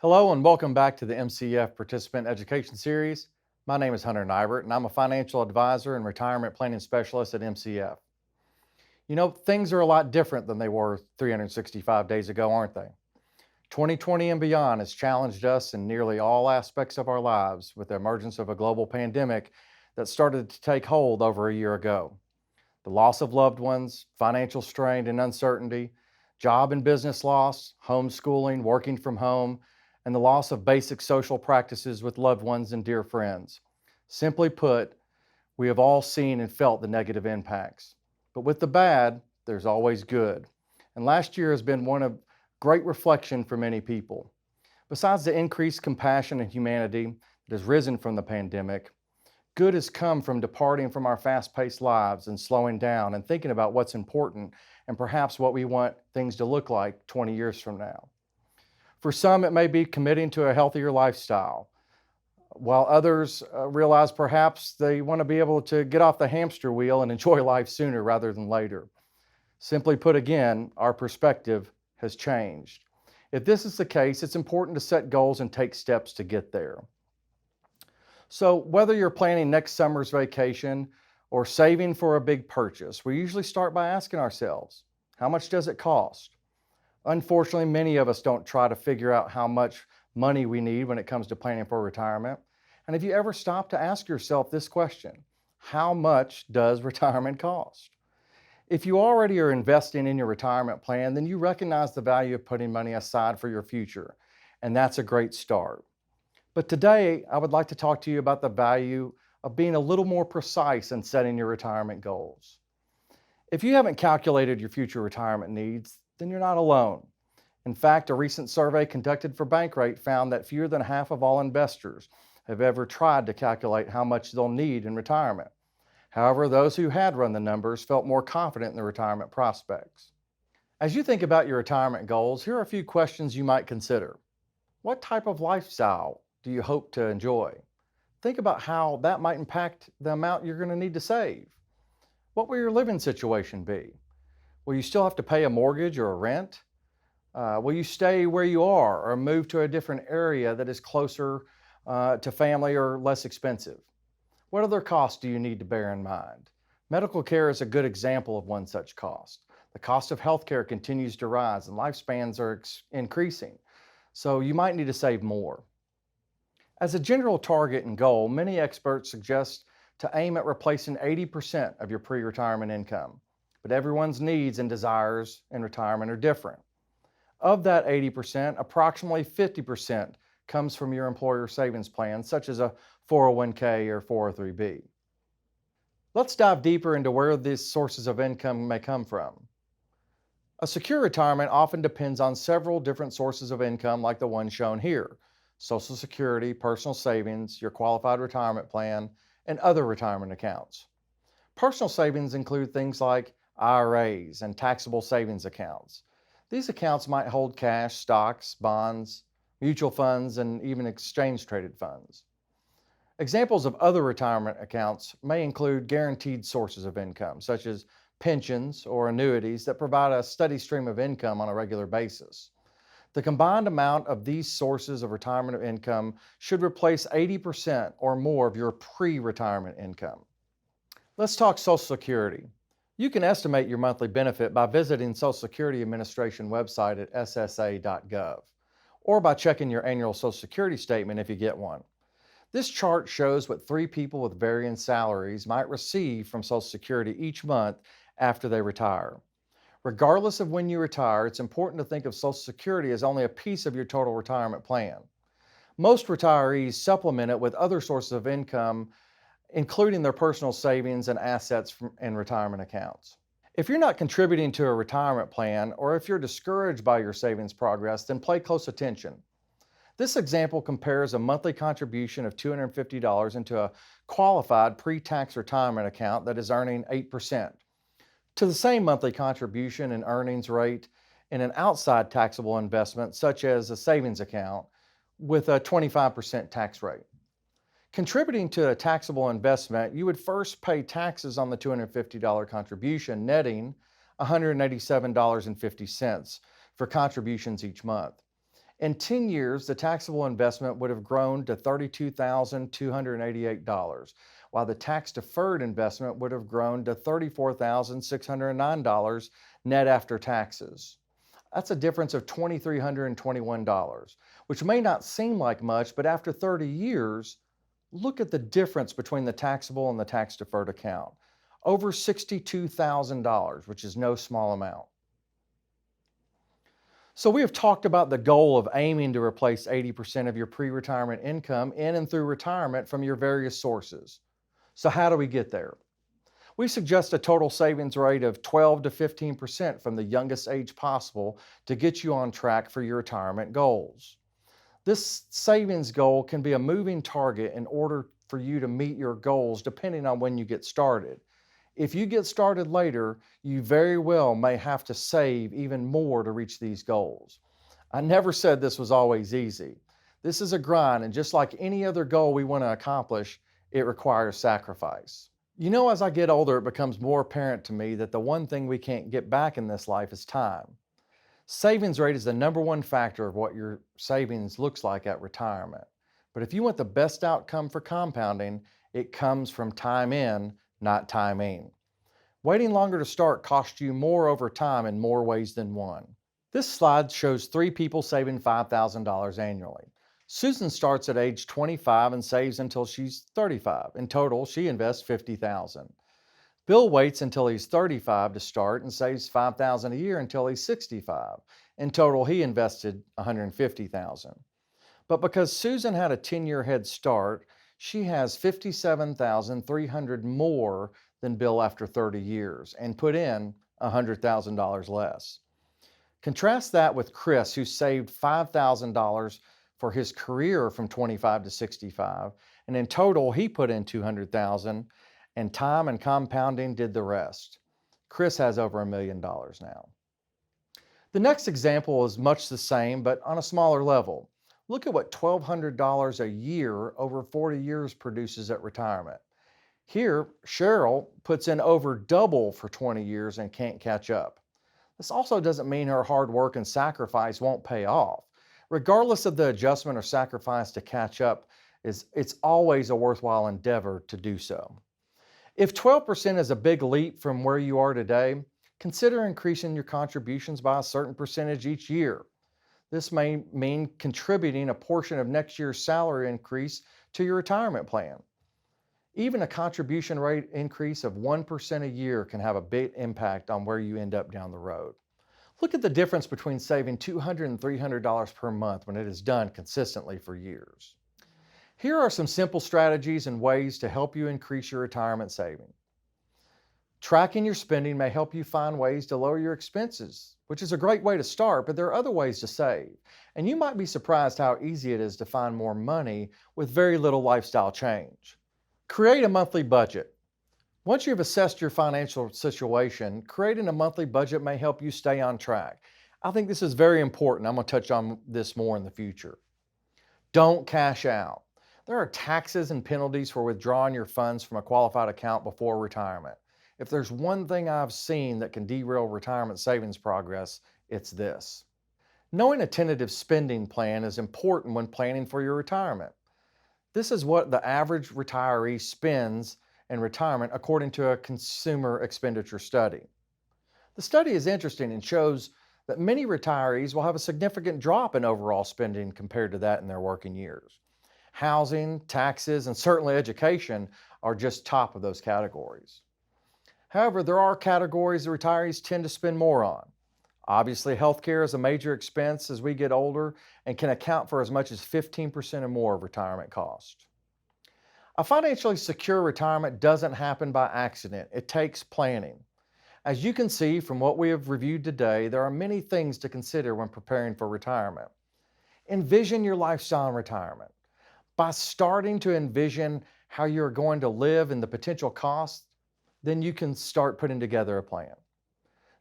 Hello and welcome back to the MCF Participant Education Series. My name is Hunter Nybert and I'm a financial advisor and retirement planning specialist at MCF. You know, things are a lot different than they were 365 days ago, aren't they? 2020 and beyond has challenged us in nearly all aspects of our lives with the emergence of a global pandemic that started to take hold over a year ago. The loss of loved ones, financial strain and uncertainty, job and business loss, homeschooling, working from home, and the loss of basic social practices with loved ones and dear friends. Simply put, we have all seen and felt the negative impacts. But with the bad, there's always good. And last year has been one of great reflection for many people. Besides the increased compassion and humanity that has risen from the pandemic, good has come from departing from our fast-paced lives and slowing down and thinking about what's important and perhaps what we want things to look like 20 years from now. For some, it may be committing to a healthier lifestyle, while others realize perhaps they want to be able to get off the hamster wheel and enjoy life sooner rather than later. Simply put again, our perspective has changed. If this is the case, it's important to set goals and take steps to get there. So whether you're planning next summer's vacation or saving for a big purchase, we usually start by asking ourselves, how much does it cost? Unfortunately, many of us don't try to figure out how much money we need when it comes to planning for retirement. And have you ever stopped to ask yourself this question? How much does retirement cost? If you already are investing in your retirement plan, then you recognize the value of putting money aside for your future, and that's a great start. But today, I would like to talk to you about the value of being a little more precise in setting your retirement goals. If you haven't calculated your future retirement needs, then you're not alone. In fact, a recent survey conducted for Bankrate found that fewer than half of all investors have ever tried to calculate how much they'll need in retirement. However, those who had run the numbers felt more confident in their retirement prospects. As you think about your retirement goals, here are a few questions you might consider. What type of lifestyle do you hope to enjoy? Think about how that might impact the amount you're going to need to save. What will your living situation be? Will you still have to pay a mortgage or a rent? Will you stay where you are or move to a different area that is closer to family or less expensive? What other costs do you need to bear in mind? Medical care is a good example of one such cost. The cost of healthcare continues to rise and lifespans are increasing, so you might need to save more. As a general target and goal, many experts suggest to aim at replacing 80% of your pre-retirement income, but everyone's needs and desires in retirement are different. Of that 80%, approximately 50% comes from your employer savings plan, such as a 401k or 403b. Let's dive deeper into where these sources of income may come from. A secure retirement often depends on several different sources of income like the one shown here: Social Security, personal savings, your qualified retirement plan, and other retirement accounts. Personal savings include things like IRAs and taxable savings accounts. These accounts might hold cash, stocks, bonds, mutual funds, and even exchange-traded funds. Examples of other retirement accounts may include guaranteed sources of income, such as pensions or annuities that provide a steady stream of income on a regular basis. The combined amount of these sources of retirement income should replace 80% or more of your pre-retirement income. Let's talk Social Security. You can estimate your monthly benefit by visiting Social Security Administration website at ssa.gov or by checking your annual Social Security statement if you get one. This chart shows what three people with varying salaries might receive from Social Security each month after they retire. Regardless of when you retire, it's important to think of Social Security as only a piece of your total retirement plan. Most retirees supplement it with other sources of income, including their personal savings and assets in retirement accounts. If you're not contributing to a retirement plan, or if you're discouraged by your savings progress, then pay close attention. This example compares a monthly contribution of $250 into a qualified pre-tax retirement account that is earning 8%, to the same monthly contribution and earnings rate in an outside taxable investment, such as a savings account, with a 25% tax rate. Contributing to a taxable investment, you would first pay taxes on the $250 contribution, netting $187.50 for contributions each month. In 10 years, the taxable investment would have grown to $32,288, while the tax-deferred investment would have grown to $34,609 net after taxes. That's a difference of $2,321, which may not seem like much, but after 30 years, look at the difference between the taxable and the tax-deferred account. Over $62,000, which is no small amount. So we have talked about the goal of aiming to replace 80% of your pre-retirement income in and through retirement from your various sources. So how do we get there? We suggest a total savings rate of 12 to 15% from the youngest age possible to get you on track for your retirement goals. This savings goal can be a moving target in order for you to meet your goals depending on when you get started. If you get started later, you very well may have to save even more to reach these goals. I never said this was always easy. This is a grind, and just like any other goal we want to accomplish, it requires sacrifice. You know, as I get older, it becomes more apparent to me that the one thing we can't get back in this life is time. Savings rate is the number one factor of what your savings looks like at retirement. But if you want the best outcome for compounding, it comes from time in, not timing. Waiting longer to start costs you more over time in more ways than one. This slide shows 3 people saving $5,000 annually. Susan starts at age 25 and saves until she's 35. In total, she invests $50,000. Bill waits until he's 35 to start and saves $5,000 a year until he's 65. In total, he invested $150,000. But because Susan had a 10-year head start, she has $57,300 more than Bill after 30 years and put in $100,000 less. Contrast that with Chris, who saved $5,000 for his career from 25 to 65, and in total he put in $200,000, and time and compounding did the rest. Chris has over $1 million now. The next example is much the same, but on a smaller level. Look at what $1,200 a year over 40 years produces at retirement. Here, Cheryl puts in over double for 20 years and can't catch up. This also doesn't mean her hard work and sacrifice won't pay off. Regardless of the adjustment or sacrifice to catch up, it's always a worthwhile endeavor to do so. If 12% is a big leap from where you are today, consider increasing your contributions by a certain percentage each year. This may mean contributing a portion of next year's salary increase to your retirement plan. Even a contribution rate increase of 1% a year can have a big impact on where you end up down the road. Look at the difference between saving $200 and $300 per month when it is done consistently for years. Here are some simple strategies and ways to help you increase your retirement saving. Tracking your spending may help you find ways to lower your expenses, which is a great way to start, but there are other ways to save. And you might be surprised how easy it is to find more money with very little lifestyle change. Create a monthly budget. Once you've assessed your financial situation, creating a monthly budget may help you stay on track. I think this is very important. I'm going to touch on this more in the future. Don't cash out. There are taxes and penalties for withdrawing your funds from a qualified account before retirement. If there's one thing I've seen that can derail retirement savings progress, it's this. Knowing a tentative spending plan is important when planning for your retirement. This is what the average retiree spends in retirement according to a consumer expenditure study. The study is interesting and shows that many retirees will have a significant drop in overall spending compared to that in their working years. Housing, taxes, and certainly education are just top of those categories. However, there are categories that retirees tend to spend more on. Obviously, healthcare is a major expense as we get older and can account for as much as 15% or more of retirement cost. A financially secure retirement doesn't happen by accident. It takes planning. As you can see from what we have reviewed today, there are many things to consider when preparing for retirement. Envision your lifestyle in retirement. By starting to envision how you're going to live and the potential costs, then you can start putting together a plan.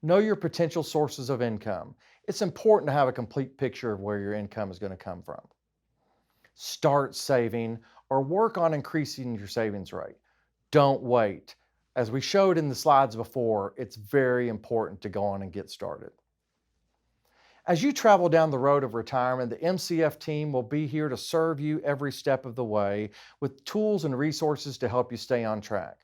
Know your potential sources of income. It's important to have a complete picture of where your income is going to come from. Start saving or work on increasing your savings rate. Don't wait. As we showed in the slides before, it's very important to go on and get started. As you travel down the road of retirement, the MCF team will be here to serve you every step of the way with tools and resources to help you stay on track.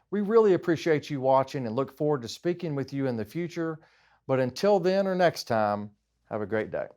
We really appreciate you watching and look forward to speaking with you in the future. But until then or next time, have a great day.